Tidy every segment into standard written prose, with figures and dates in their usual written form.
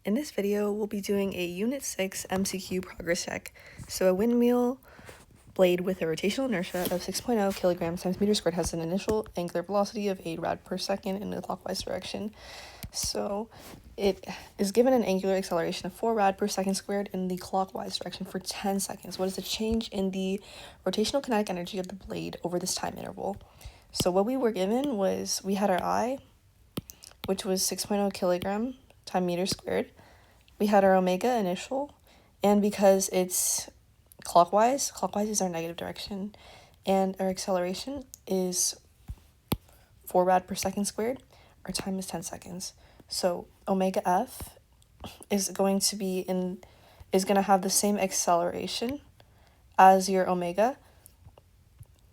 In this video, we'll be doing a Unit 6 MCQ progress check. So a windmill blade with a rotational inertia of 6.0 kilograms times meter squared has an initial angular velocity of 8 rad per second in the clockwise direction. So it is given an angular acceleration of 4 rad per second squared in the clockwise direction for 10 seconds. What is the change in the rotational kinetic energy of the blade over this time interval? So what we were given was, we had our I, which was 6.0 kilogram time meter squared. We had our omega initial, and because it's clockwise is our negative direction, and our acceleration is 4 rad per second squared. Our time is 10 seconds. So omega f is going to have the same acceleration as your omega.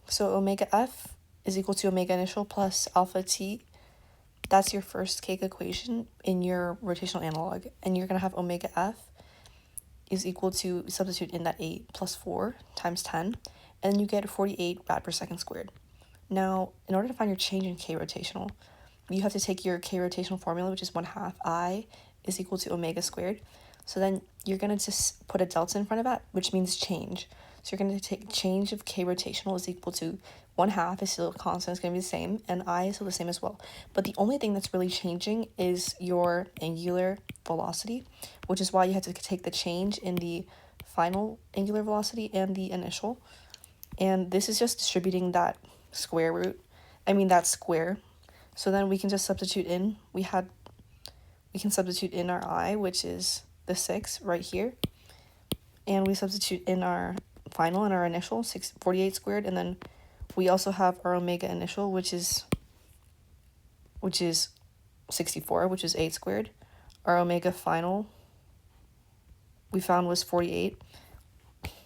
So omega f is equal to omega initial plus alpha t. That's your first cake equation in your rotational analog, and you're going to have omega f is equal to, substitute in that 8 plus 4 times 10, and you get 48 rad per second squared. Now, in order to find your change in k rotational, you have to take your k rotational formula, which is 1/2 I is equal to omega squared. So then you're going to just put a delta in front of that, which means change. So you're going to take change of k rotational is equal to 1/2 is still a constant, it's going to be the same, and I is still the same as well. But the only thing that's really changing is your angular velocity, which is why you have to take the change in the final angular velocity and the initial. And this is just distributing that square. So then we can just substitute in. We can substitute in our I, which is the 6 right here. And we substitute in our final and our initial, 48 squared, and then we also have our omega initial, which is 64, which is 8 squared. Our omega final we found was 48,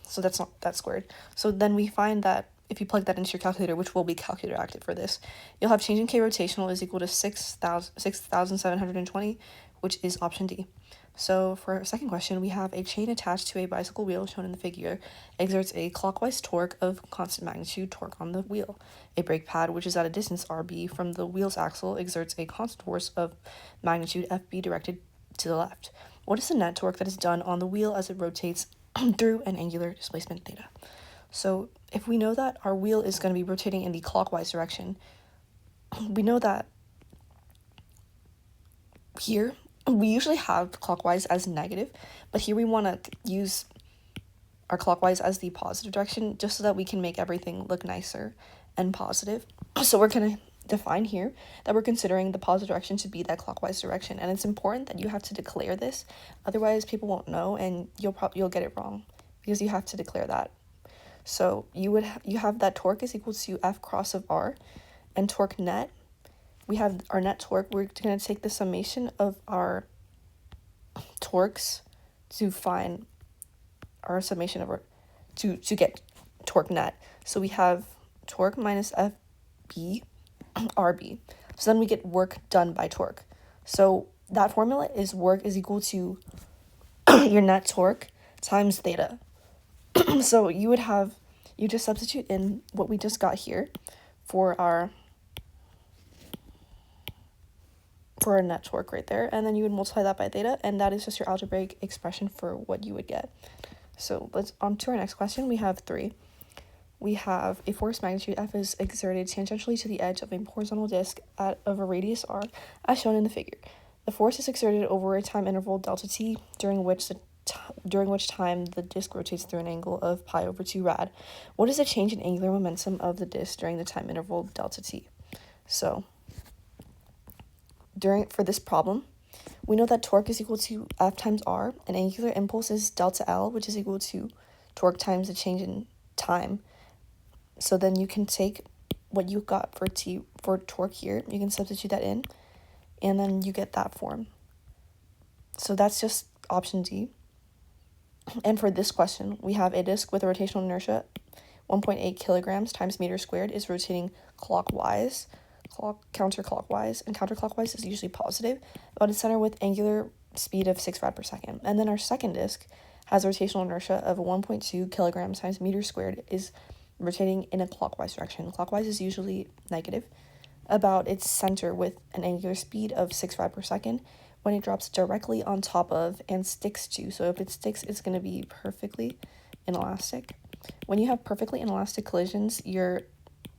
so that's not that squared. So then we find that if you plug that into your calculator, which will be calculator active for this, you'll have change in k rotational is equal to 6,720, which is option D. So for our second question, we have a chain attached to a bicycle wheel shown in the figure exerts a clockwise torque of constant magnitude torque on the wheel. A brake pad, which is at a distance RB from the wheel's axle, exerts a constant force of magnitude FB directed to the left. What is the net torque that is done on the wheel as it rotates through an angular displacement theta? So if we know that our wheel is going to be rotating in the clockwise direction, we know that here we usually have clockwise as negative, but here we want to use our clockwise as the positive direction just so that we can make everything look nicer and positive. So we're going to define here that we're considering the positive direction to be that clockwise direction, and it's important that you have to declare this, otherwise people won't know and you'll get it wrong, because you have to declare that. So you have that torque is equal to F cross of R, and torque net, we have our net torque. We're going to take the summation of our torques to find our summation of our, to get torque net. So we have torque minus FB, RB. So then we get work done by torque. So that formula is work is equal to your net torque times theta. So you just substitute in what we just got here for our net torque right there, and then you would multiply that by theta, and that is just your algebraic expression for what you would get. So let's on to our next question. We have 3. We have a force magnitude F is exerted tangentially to the edge of a horizontal disc of a radius r, as shown in the figure. The force is exerted over a time interval delta t, during which time the disc rotates through an angle of pi over 2 rad. What is the change in angular momentum of the disc during the time interval delta t? So for this problem, we know that torque is equal to F times R, and angular impulse is delta L, which is equal to torque times the change in time. So then you can take what you got for torque here, you can substitute that in, and then you get that form. So that's just option D. And for this question, we have a disc with a rotational inertia 1.8 kilograms times meter squared is rotating clockwise, counterclockwise, and counterclockwise is usually positive, about its center with angular speed of 6 rad per second. And then our second disc has a rotational inertia of 1.2 kilograms times meter squared is rotating in a clockwise direction. Clockwise is usually negative, about its center with an angular speed of 6 rad per second, when it drops directly on top of and sticks to. So if it sticks, it's going to be perfectly inelastic. When you have perfectly inelastic collisions, your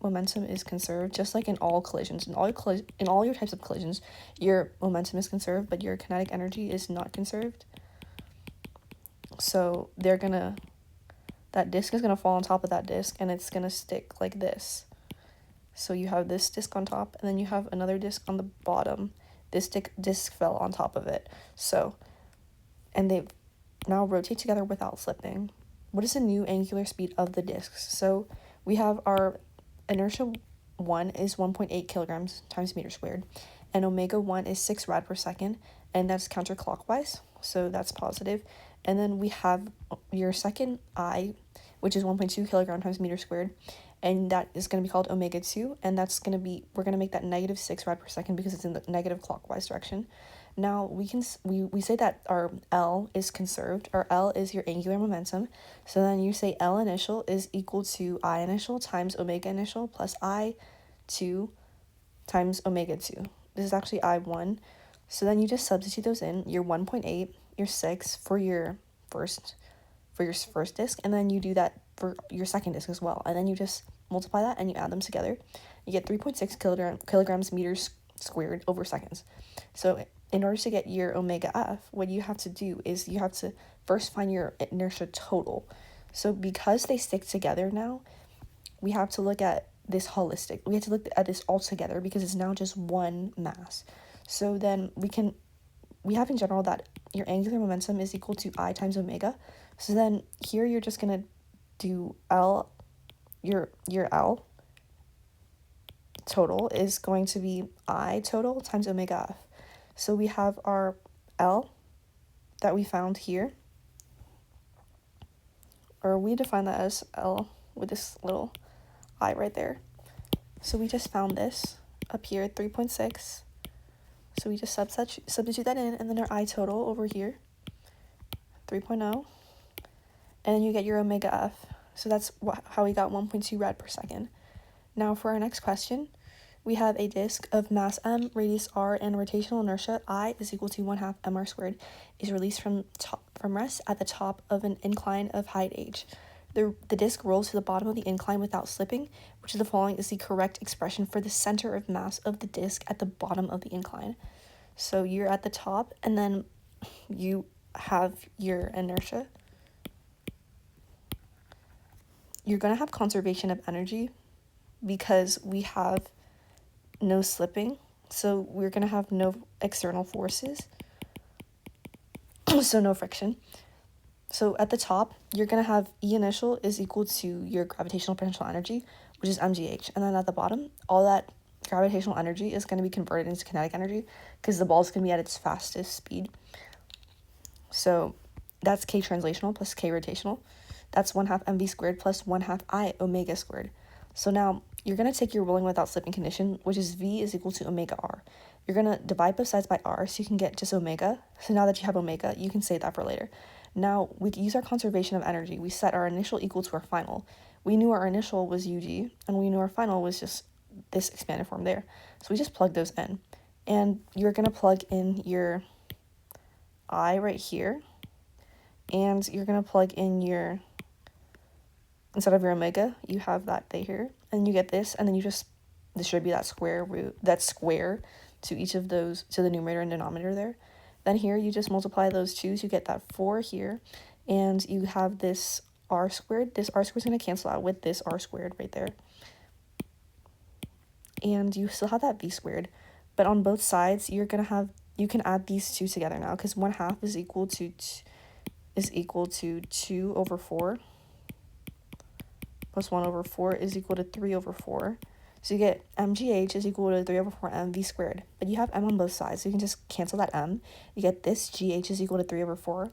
momentum is conserved, just like in all collisions. In all your types of collisions, your momentum is conserved, but your kinetic energy is not conserved. So that disc is gonna fall on top of that disc, and it's gonna stick like this. So you have this disc on top, and then you have another disc on the bottom. This disc fell on top of it. So, and they now rotate together without slipping. What is the new angular speed of the discs? So we have our inertia 1 is 1.8 kilograms times meter squared, and omega 1 is 6 rad per second, and that's counterclockwise, so that's positive. And then we have your second I, which is 1.2 kilogram times meter squared, and that is going to be called omega 2, and that's going to be, we're going to make that negative 6 rad per second because it's in the negative clockwise direction. Now we say that our L is conserved. Our L is your angular momentum. So then you say L initial is equal to I initial times omega initial plus I2 times omega 2. This is actually I1. So then you just substitute those in, your 1.8, your 6 for your first disc, and then you do that for your second disc as well. And then you just multiply that and you add them together. You get 3.6 kilograms meters squared over seconds. So in order to get your omega f, what you have to do is you have to first find your inertia total. So because they stick together now, we have to look at this holistic. We have to look at this all together because it's now just one mass. So then we have in general that your angular momentum is equal to I times omega. So then here you're just going to do L, your L total is going to be I total times omega f. So we have our L that we found here, or we define that as L with this little I right there. So we just found this up here, 3.6. So we just substitute that in, and then our I total over here, 3.0. And then you get your omega f. So that's how we got 1.2 rad per second. Now for our next question, we have a disk of mass m, radius r, and rotational inertia I is equal to 1/2 mr squared is released from rest at the top of an incline of height h. The disk rolls to the bottom of the incline without slipping. Which of the following is the correct expression for the center of mass of the disk at the bottom of the incline? So you're at the top, and then you have your inertia. You're going to have conservation of energy because we have no slipping, so we're going to have no external forces, so no friction. So at the top, you're going to have E initial is equal to your gravitational potential energy, which is mgh, and then at the bottom, all that gravitational energy is going to be converted into kinetic energy because the ball is going to be at its fastest speed. So that's k translational plus k rotational. That's 1/2 mv squared plus 1/2 I omega squared. So now you're going to take your rolling without slipping condition, which is V is equal to omega r. You're going to divide both sides by r so you can get just omega. So now that you have omega, you can save that for later. Now we use our conservation of energy. We set our initial equal to our final. We knew our initial was UG, and we knew our final was just this expanded form there. So we just plug those in. And you're going to plug in your I right here, and you're going to plug in your, instead of your omega, you have that they here, and you get this, and then you just distribute that square to each of those, to the numerator and denominator there. Then here you just multiply those two to get that 4 here, and you have this r squared. This r squared is going to cancel out with this r squared right there. And you still have that v squared, but on both sides you can add these two together now, because 1/2 is equal to 2 over 4 plus 1 over 4 is equal to 3 over 4. So you get mgh is equal to 3 over 4 mv squared, but you have m on both sides, so you can just cancel that m. You get this gh is equal to 3 over 4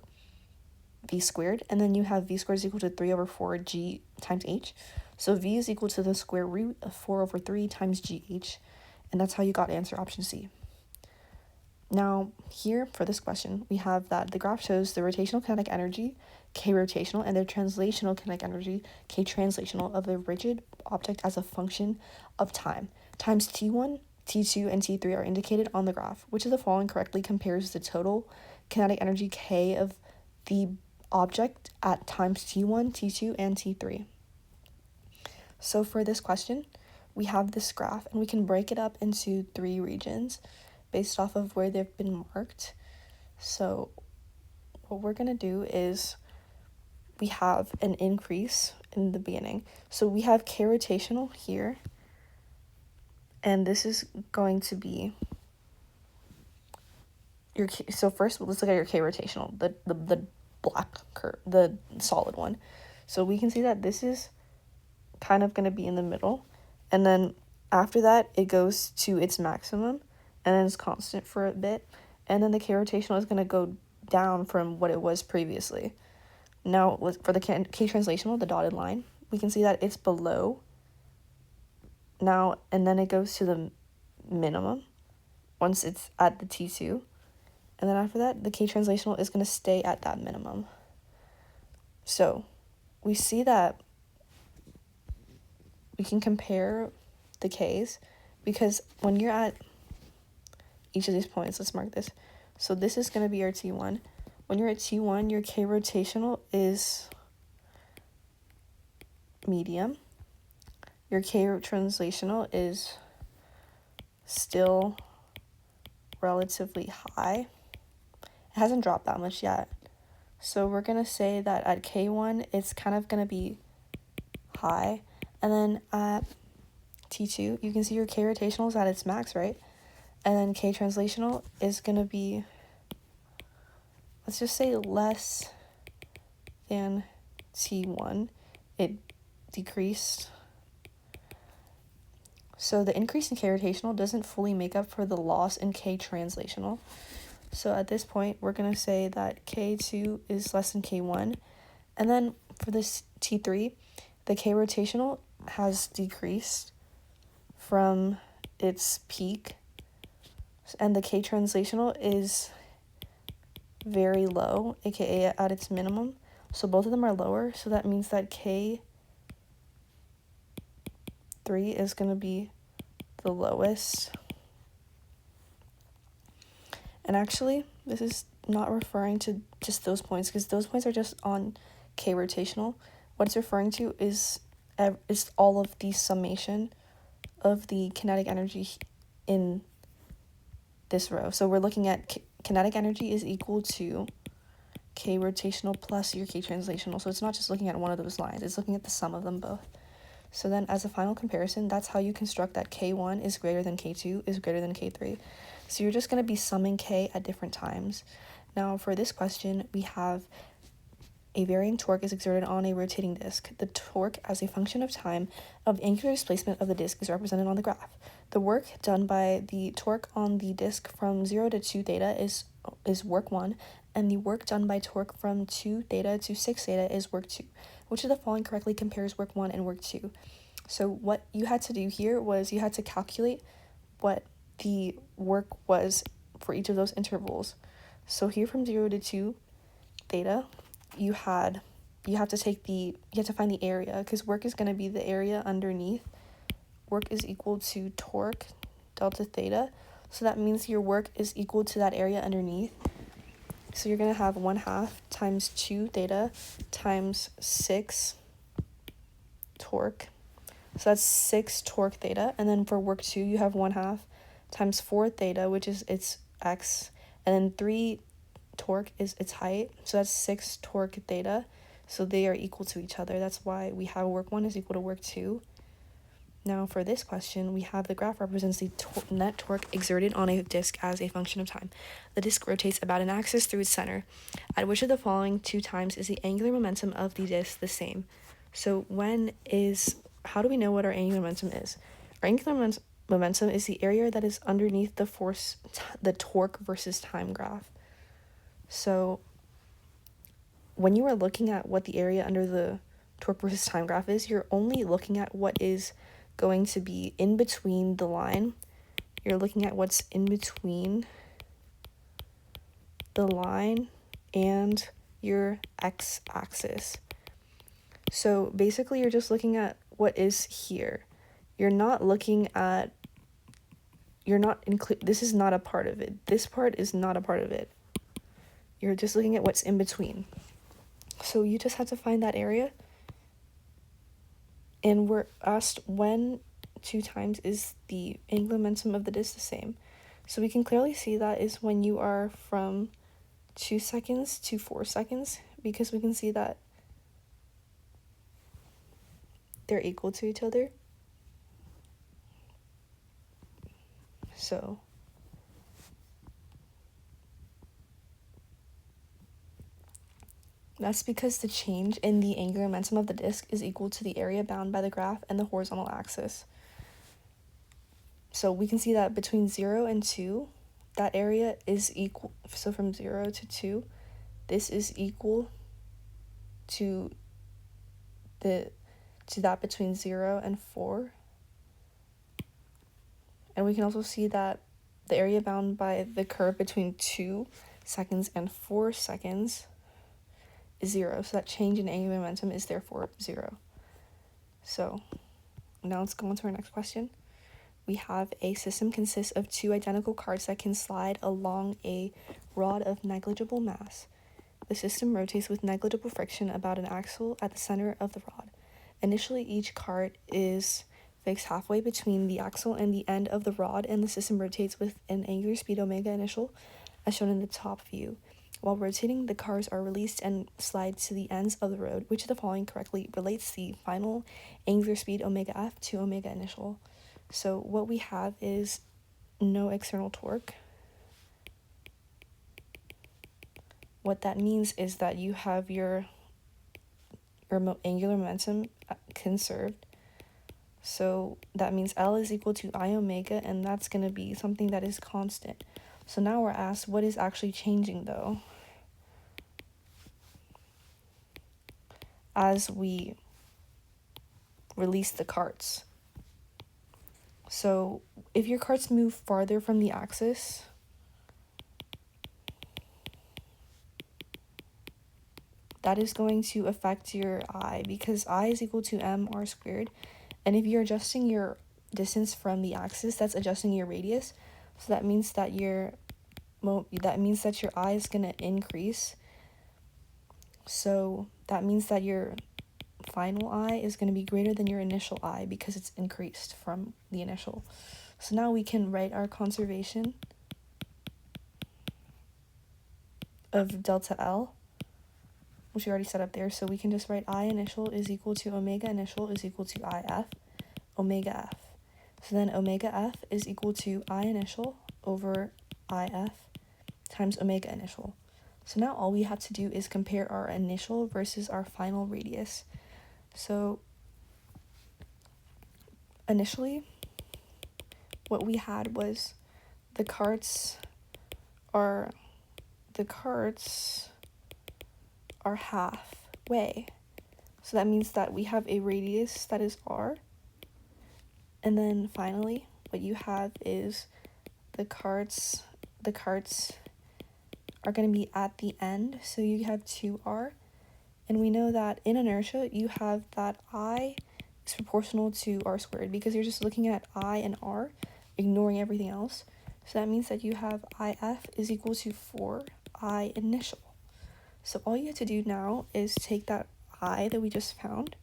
v squared, and then you have v squared is equal to 3 over 4 g times h. So v is equal to the square root of 4 over 3 times gh, and that's how you got answer option C. Now, here for this question, we have that the graph shows the rotational kinetic energy, k rotational, and the translational kinetic energy, k translational, of a rigid object as a function of time, times t1 T2 and T3 are indicated on the graph. Which of the following correctly compares the total kinetic energy K of the object at times T1, T2, and T3? So for this question, we have this graph, and we can break it up into 3 regions based off of where they've been marked. So what we're going to do is we have an increase in the beginning. So we have K rotational here, and this is going to be your K. So first, let's look at your K rotational, the black curve, the solid one. So we can see that this is kind of going to be in the middle, and then after that it goes to its maximum, and then it's constant for a bit, and then the K rotational is going to go down from what it was previously. Now for the K translational, the dotted line, we can see that it's below now, and then it goes to the minimum once it's at the T2, and then after that the K translational is going to stay at that minimum. So we see that we can compare the Ks, because when you're at each of these points, let's mark this. So this is going to be our T1. When you're at T1, your K rotational is medium. Your K translational is still relatively high. It hasn't dropped that much yet. So we're going to say that at K1, it's kind of going to be high. And then at T2, you can see your K rotational is at its max, right? And then K translational is going to be, let's just say, less than T1. It decreased. So the increase in K rotational doesn't fully make up for the loss in K translational. So at this point, we're going to say that K2 is less than K1. And then for this T3, the K rotational has decreased from its peak, and the K translational is very low, aka at its minimum. So both of them are lower, so that means that K3 is going to be the lowest. And actually, this is not referring to just those points, because those points are just on K rotational. What it's referring to is all of the summation of the kinetic energy in this row. So we're looking at kinetic energy is equal to K rotational plus your K translational. So it's not just looking at one of those lines, it's looking at the sum of them both. So then as a final comparison, that's how you construct that K1 is greater than K2 is greater than K3. So you're just going to be summing K at different times. Now for this question, we have a varying torque is exerted on a rotating disc. The torque as a function of time of the angular displacement of the disc is represented on the graph. The work done by the torque on the disc from 0 to 2 theta is work 1, and the work done by torque from 2 theta to 6 theta is work 2. Which of the following correctly compares work 1 and work 2? So what you had to do here was you had to calculate what the work was for each of those intervals. So here from 0 to 2 theta, you have to find the area, because work is going to be the area underneath. Work is equal to torque delta theta, so that means your work is equal to that area underneath. So you're going to have 1/2 times 2 theta times 6 torque, so that's 6 torque theta. And then for work 2, you have 1/2 times 4 theta, which is its x, and then 3 torque is its height, so that's 6 torque theta. So they are equal to each other. That's why we have work 1 is equal to work 2. Now for this question, we have the graph represents the net torque exerted on a disc as a function of time. The disc rotates about an axis through its center. At which of the following 2 times is the angular momentum of the disc the same? So how do we know what our angular momentum is? Our angular momentum is the area that is underneath the force, the torque versus time graph. So when you are looking at what the area under the torque versus time graph is, you're only looking at what is going to be in between the line. You're looking at what's in between the line and your x-axis. So basically you're just looking at what is here. You're not looking at you're not this is not a part of it. This part is not a part of it. You're just looking at what's in between. So you just have to find that area. And we're asked when 2 times is the angular momentum of the disk the same. So we can clearly see that is when you are from 2 seconds to 4 seconds, because we can see that they're equal to each other. So that's because the change in the angular momentum of the disk is equal to the area bound by the graph and the horizontal axis. So we can see that between 0 and 2, that area is equal. So from 0 to 2, this is equal to that between 0 and 4. And we can also see that the area bound by the curve between 2 seconds and 4 seconds is 0. So that change in angular momentum is therefore 0. So now let's go on to our next question. We have a system consists of 2 identical carts that can slide along a rod of negligible mass. The system rotates with negligible friction about an axle at the center of the rod. Initially, each cart is fixed halfway between the axle and the end of the rod, and the system rotates with an angular speed omega initial, as shown in the top view. While rotating, the cars are released and slide to the ends of the road. Which of the following correctly relates the final angular speed omega f to omega initial? So what we have is no external torque. What that means is that you have your angular momentum conserved. So that means L is equal to I omega, and that's going to be something that is constant. So now we're asked, what is actually changing though as we release the carts? So if your carts move farther from the axis, that is going to affect your I, because I is equal to mr squared. And if you're adjusting your distance from the axis, that's adjusting your radius. So that means that your I is going to increase. So that means that your final I is going to be greater than your initial I because it's increased from the initial. So now we can write our conservation of delta L, which we already set up there. So we can just write I initial is equal to omega initial is equal to IF omega F. So then omega F is equal to I initial over IF times omega initial. So now all we have to do is compare our initial versus our final radius. So initially, what we had was the carts are halfway. So that means that we have a radius that is R. And then finally, what you have is the carts are going to be at the end. So you have 2R. And we know that in inertia, you have that I is proportional to R squared, because you're just looking at I and R, ignoring everything else. So that means that you have IF is equal to 4I initial. So all you have to do now is take that I that we just found,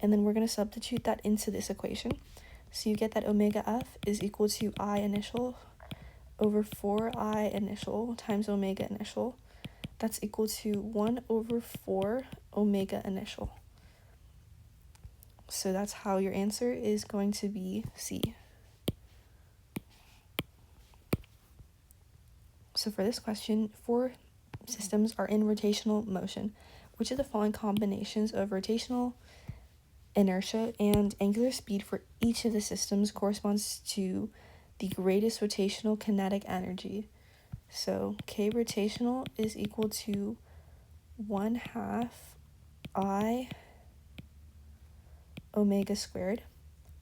and then we're going to substitute that into this equation. So you get that omega F is equal to I initial over 4I initial times omega initial. That's equal to 1 over 4 omega initial. So that's how your answer is going to be C. So for this question, 4 systems are in rotational motion. Which of the following combinations of rotational, inertia, and angular speed for each of the systems corresponds to the greatest rotational kinetic energy? So K rotational is equal to 1/2 I omega squared.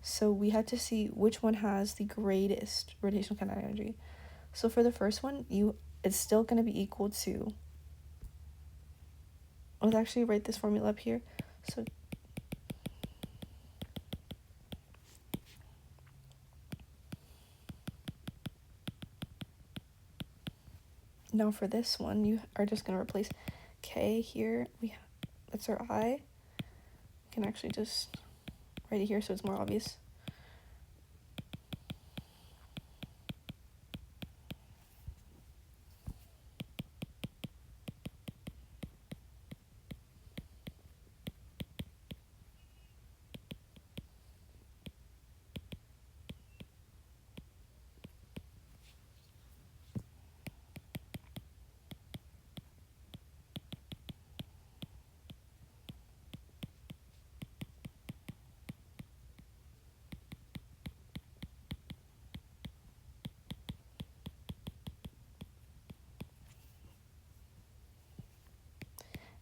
So we have to see which one has the greatest rotational kinetic energy. So for the first one, it's still going to be equal to, let's actually write this formula up here. So Now for this one, you are just going to replace K here. That's our I. We can actually just write it here so it's more obvious.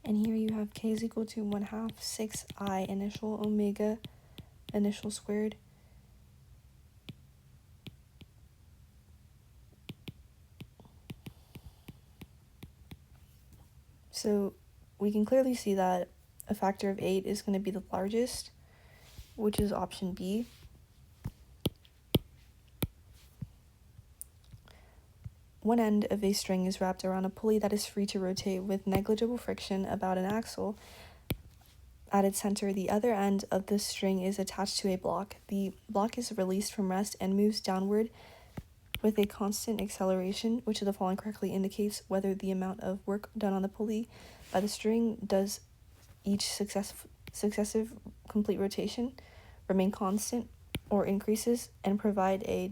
And here you have K is equal to 1/2 6I initial omega initial squared. So we can clearly see that a factor of 8 is going to be the largest, which is option B. One end of a string is wrapped around a pulley that is free to rotate with negligible friction about an axle. At its center, the other end of the string is attached to a block. The block is released from rest and moves downward with a constant acceleration. Which of the following correctly indicates whether the amount of work done on the pulley by the string does each successive complete rotation remain constant or increases, and provide a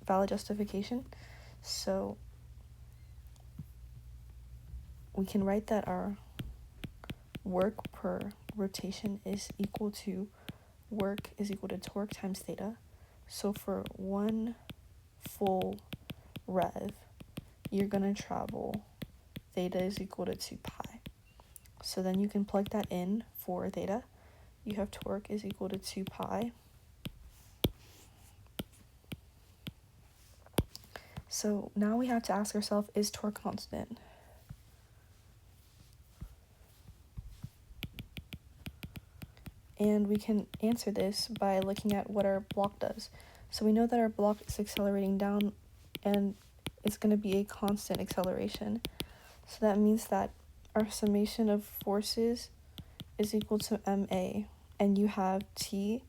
valid justification? So we can write that our work per rotation is equal to torque times theta. So for one full rev, you're going to travel, theta is equal to 2 pi. So then you can plug that in for theta. You have torque is equal to 2 pi. So now we have to ask ourselves, is torque constant? And we can answer this by looking at what our block does. So we know that our block is accelerating down, and it's going to be a constant acceleration. So that means that our summation of forces is equal to MA, and you have T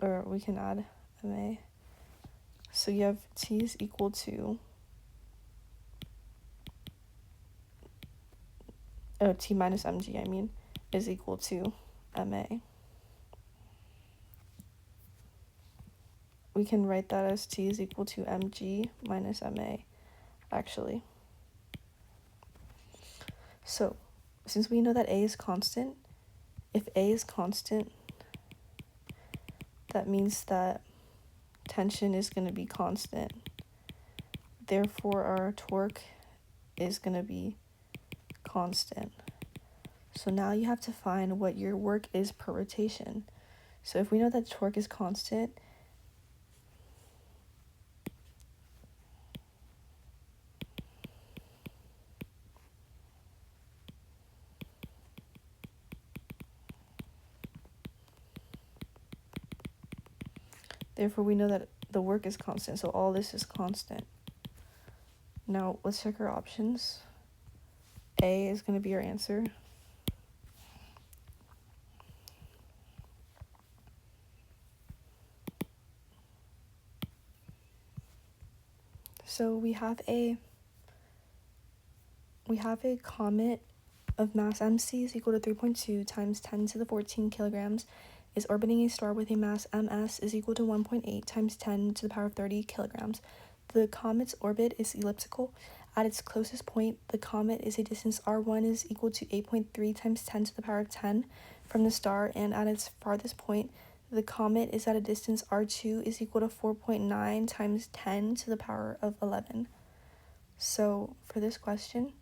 or we can add MA. So you have T is equal to T minus mg, is equal to MA. We can write that as T is equal to mg minus MA, actually. So, since we know that A is constant, if A is constant, that means that tension is going to be constant. Therefore, our torque is going to be constant. So now you have to find what your work is per rotation. So if we know that torque is constant, therefore we know that the work is constant, so all this is constant. Now let's check our options. A is going to be our answer. So we have a comet of mass mc is equal to 3.2 times 10 to the 14 kilograms is orbiting a star with a mass ms is equal to 1.8 times 10 to the power of 30 kilograms. The comet's orbit is elliptical. At its closest point, the comet is a distance r1 is equal to 8.3 times 10 to the power of 10 from the star, and at its farthest point, the comet is at a distance r2 is equal to 4.9 times 10 to the power of 11. So for this question,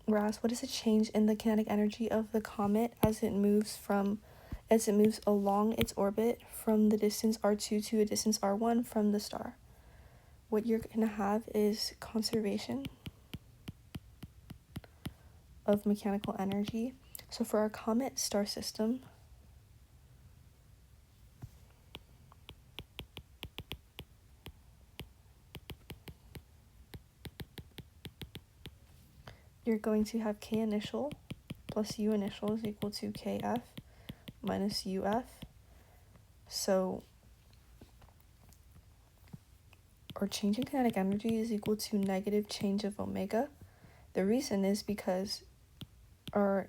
we're asked, what is the change in the kinetic energy of the comet as it moves along its orbit from the distance r2 to a distance r1 from the star? What you're going to have is conservation of mechanical energy. So for our comet star system, you're going to have K initial plus U initial is equal to KF minus UF. So our change in kinetic energy is equal to negative change of omega. The reason is because our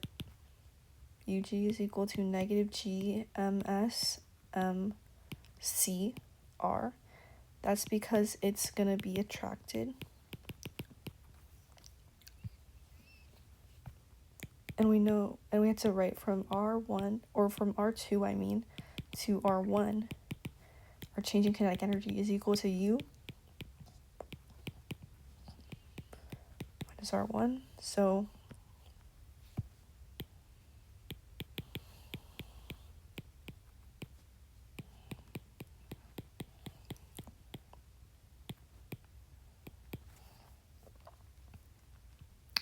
UG is equal to negative GMS CR. That's because it's going to be attracted. And we have to write from R1, or from R2, I mean, to R1. Our change in kinetic energy is equal to U minus R1.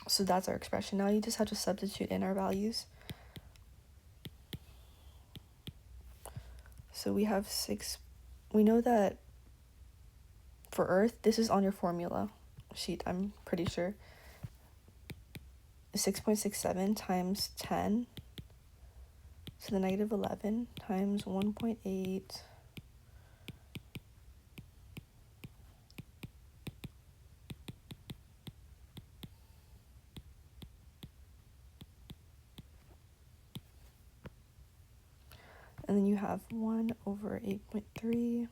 So that's our expression. Now you just have to substitute in our values. So we have 6. We know that for Earth, this is on your formula sheet, I'm pretty sure. 6.67 times 10 to the negative 11 times 1.8 and then you have 1 over 8.3 .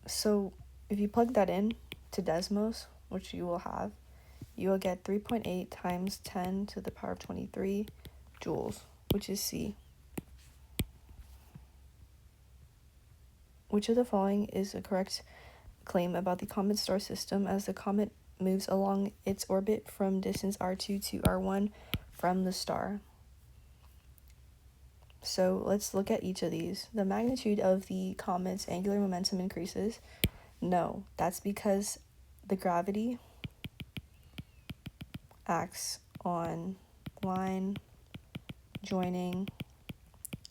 So if you plug that in to Desmos, which you will have, you will get 3.8 times 10 to the power of 23 joules, which is C. Which of the following is a correct claim about the comet-star system as the comet moves along its orbit from distance R2 to R1 from the star? So let's look at each of these. The magnitude of the comet's angular momentum increases. No, that's because the gravity acts on line joining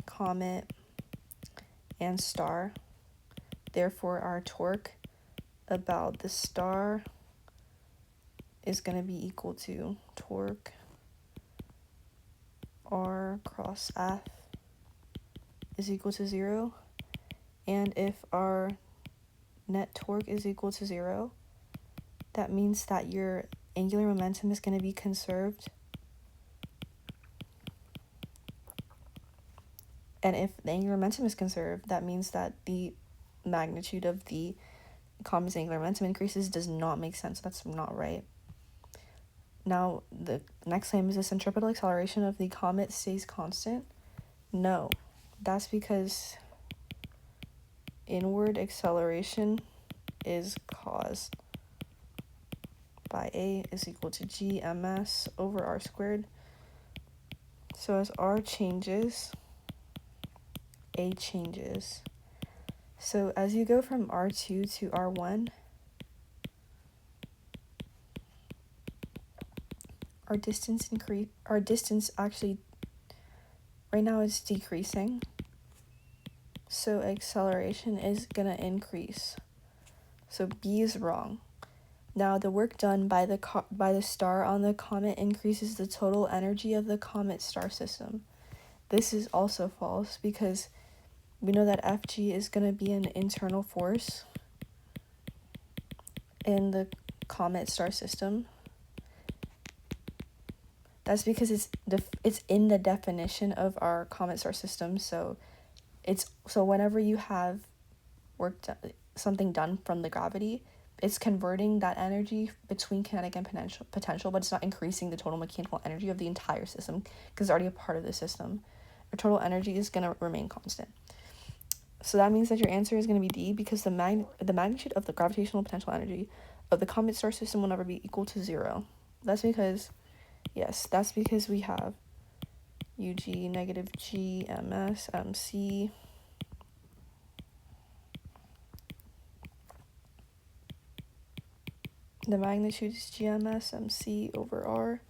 comet and star. Therefore, our torque about the star is going to be equal to torque R cross F is equal to 0. And if our net torque is equal to 0, that means that your angular momentum is going to be conserved. And if the angular momentum is conserved, that means that the magnitude of the comet's angular momentum increases does not make sense. That's not right. Now, the next claim is the centripetal acceleration of the comet stays constant. No, that's because inward acceleration is caused by A is equal to GMS over R squared. So as R changes, A changes. So as you go from R2 to R1, our distance actually right now is decreasing. So acceleration is gonna increase. So B is wrong. Now the work done by the star on the comet increases the total energy of the comet-star system. This is also false because we know that Fg is going to be an internal force in the comet-star system. That's because it's in the definition of our comet-star system. So whenever you have something done from the gravity, it's converting that energy between kinetic and potential, but it's not increasing the total mechanical energy of the entire system because it's already a part of the system. Our total energy is going to remain constant. So that means that your answer is going to be D because the magnitude of the gravitational potential energy of the comet-star system will never be equal to 0. That's because we have UG negative GMS MC the magnitude is GMS MC over R,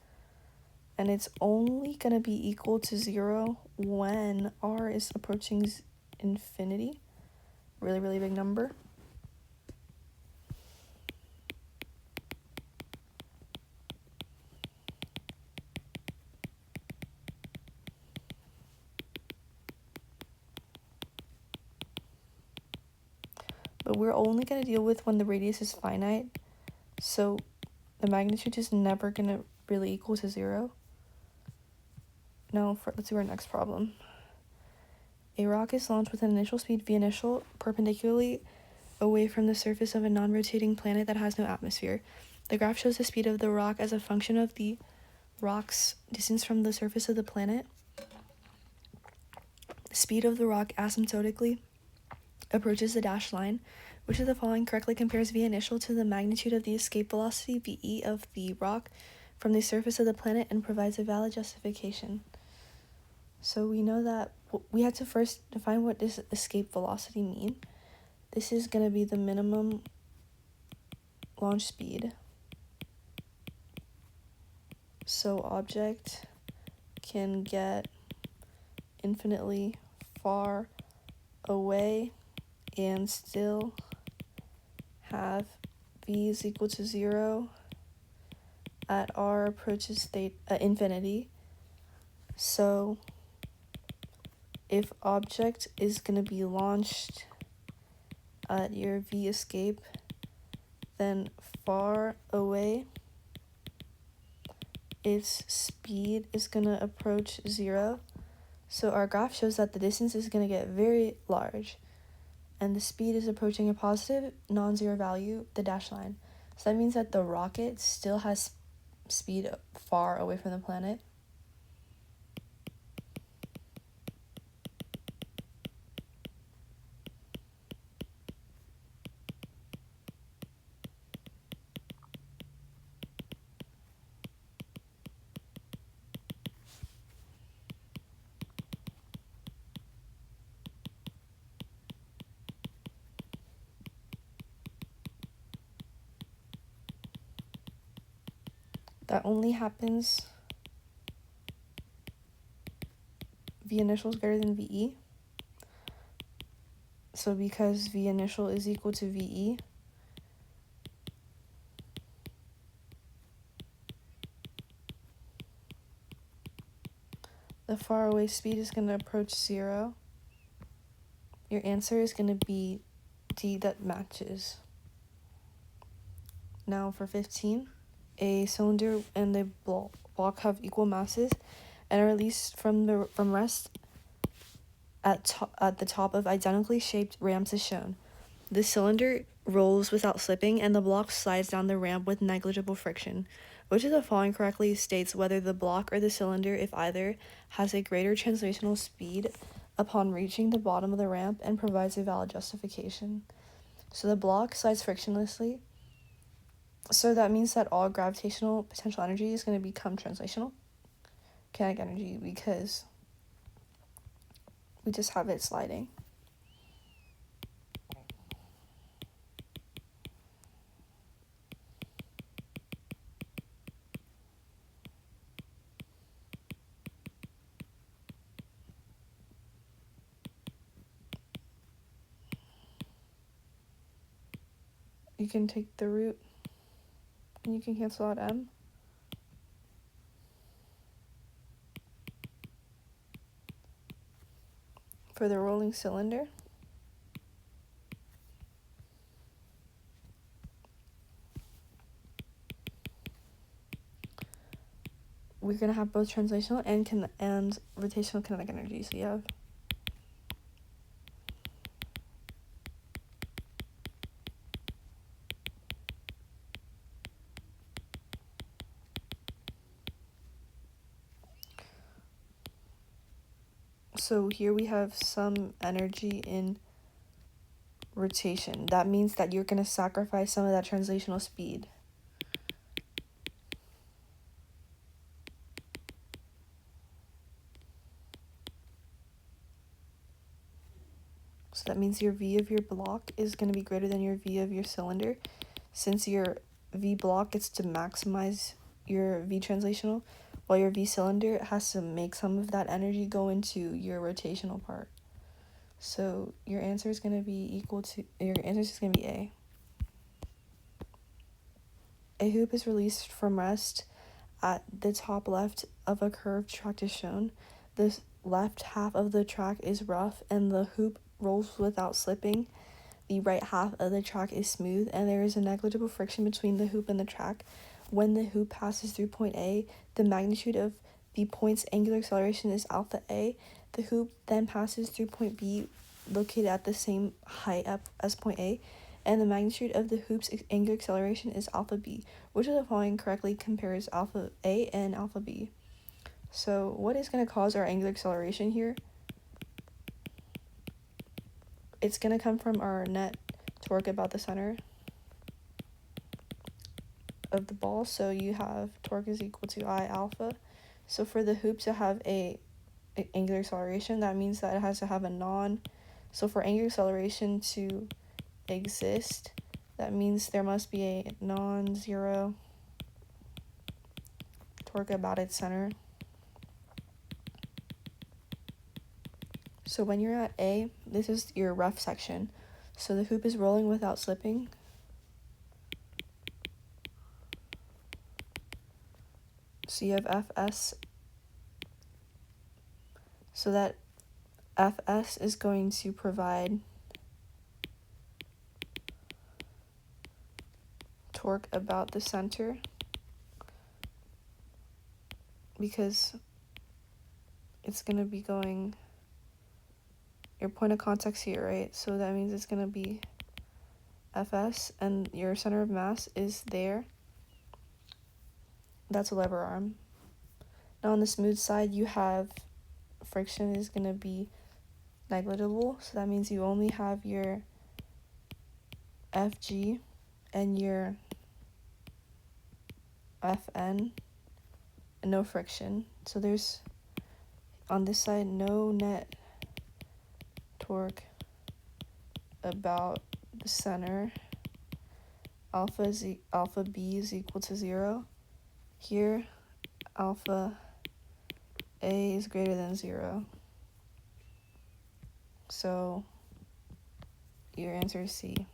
and it's only going to be equal to 0 when r is approaching infinity. Really, really big number. But we're only going to deal with when the radius is finite, so the magnitude is never going to really equal to 0. Now, let's do our next problem. A rock is launched with an initial speed v initial perpendicularly away from the surface of a non-rotating planet that has no atmosphere. The graph shows the speed of the rock as a function of the rock's distance from the surface of the planet. The speed of the rock asymptotically approaches the dashed line. Which of the following correctly compares v initial to the magnitude of the escape velocity ve of the rock from the surface of the planet and provides a valid justification? So we know that we had to first define what does escape velocity mean. This is going to be the minimum launch speed. So object can get infinitely far away and still have v is equal to 0 at r approaches infinity. So if object is going to be launched at your v escape, then far away, its speed is going to approach 0. So our graph shows that the distance is going to get very large, and the speed is approaching a positive non-zero value, the dashed line. So that means that the rocket still has speed far away from the planet. That only happens v initial is greater than ve. So because v initial is equal to ve, the far away speed is going to approach 0. Your answer is going to be D, that matches. Now for 15. A cylinder and the block have equal masses and are released from rest at the top of identically shaped ramps as shown. The cylinder rolls without slipping and the block slides down the ramp with negligible friction. Which of the following correctly states whether the block or the cylinder, if either, has a greater translational speed upon reaching the bottom of the ramp and provides a valid justification? So the block slides frictionlessly. So that means that all gravitational potential energy is going to become translational kinetic energy because we just have it sliding. You can take the root and you can cancel out m. For the rolling cylinder, we're going to have both translational and rotational kinetic energy. So you have so here we have some energy in rotation. That means that you're going to sacrifice some of that translational speed. So that means your V of your block is going to be greater than your V of your cylinder. Since your V block gets to maximize your V translational, while your V cylinder has to make some of that energy go into your rotational part. So your answer is going to be A. A hoop is released from rest at the top left of a curved track is shown. The left half of the track is rough and the hoop rolls without slipping. The right half of the track is smooth and there is a negligible friction between the hoop and the track. When the hoop passes through point A, the magnitude of the point's angular acceleration is alpha A. The hoop then passes through point B, located at the same height as point A, and the magnitude of the hoop's angular acceleration is alpha B. Which of the following correctly compares alpha A and alpha B? So what is going to cause our angular acceleration here? It's going to come from our net torque about the center of the ball. So you have torque is equal to I alpha. So for the hoop to have a angular acceleration, that means that it has to have so for angular acceleration to exist, that means there must be a non-zero torque about its center. So when you're at A, this is your rough section. So the hoop is rolling without slipping. So you have Fs. So that Fs is going to provide torque about the center, because it's going to be going your point of contact's here, right? So that means it's going to be Fs, and your center of mass is there. That's a lever arm. Now on the smooth side, you have friction is going to be negligible, so that means you only have your Fg and your Fn and no friction. So there's on this side no net torque about the center. Alpha B is equal to 0. Here alpha A is greater than 0. So your answer is C.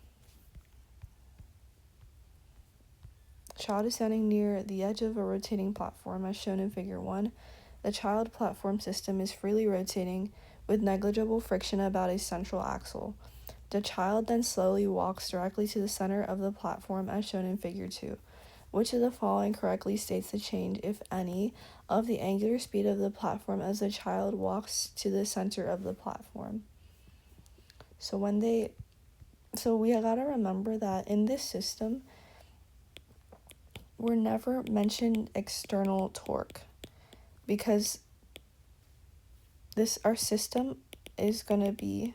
Child is standing near the edge of a rotating platform as shown in figure 1. The child platform system is freely rotating with negligible friction about a central axle. The child then slowly walks directly to the center of the platform as shown in figure 2. Which of the following correctly states the change, if any, of the angular speed of the platform as the child walks to the center of the platform? So we gotta remember that in this system, we're never mentioned external torque, because our system is gonna be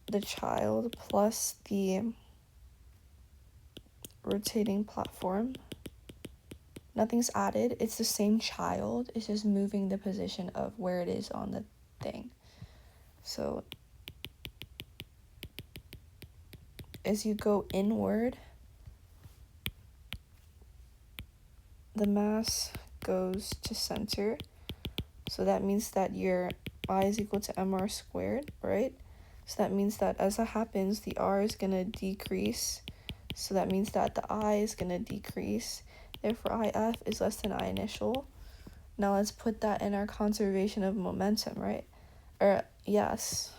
the child plus the rotating platform. Nothing's added. It's the same child. It's just moving the position of where it is on the thing. So as you go inward, the mass goes to center. So that means that your I is equal to mr squared, right? So that means that as that happens, the r is going to decrease. So that means that the I is going to decrease. Therefore, IF is less than I initial. Now let's put that in our conservation of momentum, right? Yes.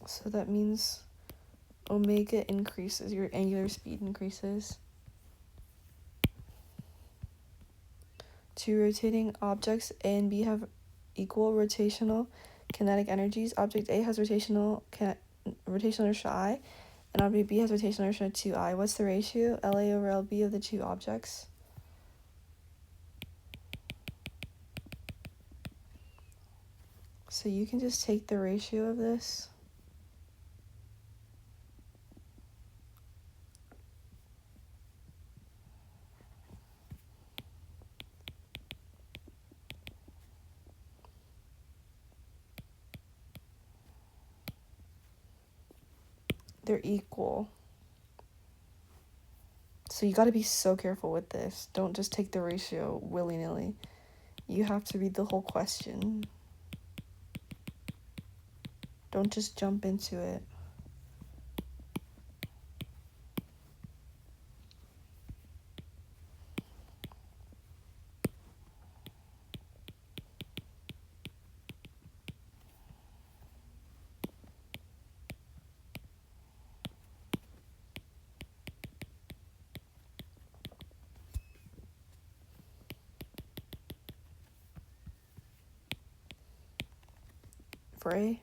So that means omega increases, your angular speed increases. Two rotating objects, A and B have equal rotational kinetic energies. Object A has rotational inertia I, and object B has rotational inertia 2I. What's the ratio, LA over LB, of the two objects? So you can just take the ratio of this. They're equal. So you got to be so careful with this. Don't just take the ratio willy-nilly. You have to read the whole question. Don't just jump into it. For A,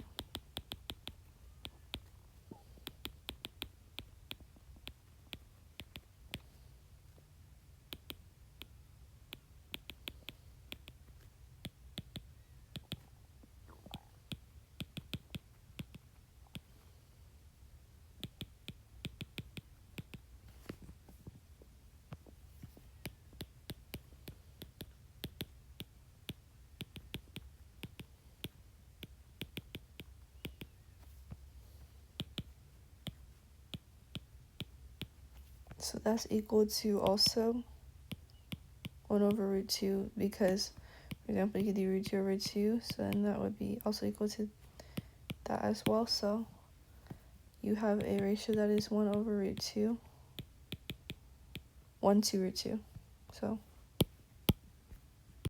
so that's equal to also 1 over root 2, because, for example, you could do root 2 over 2, so then that would be also equal to that as well. So you have a ratio that is 1 over root 2, 1 to root 2. So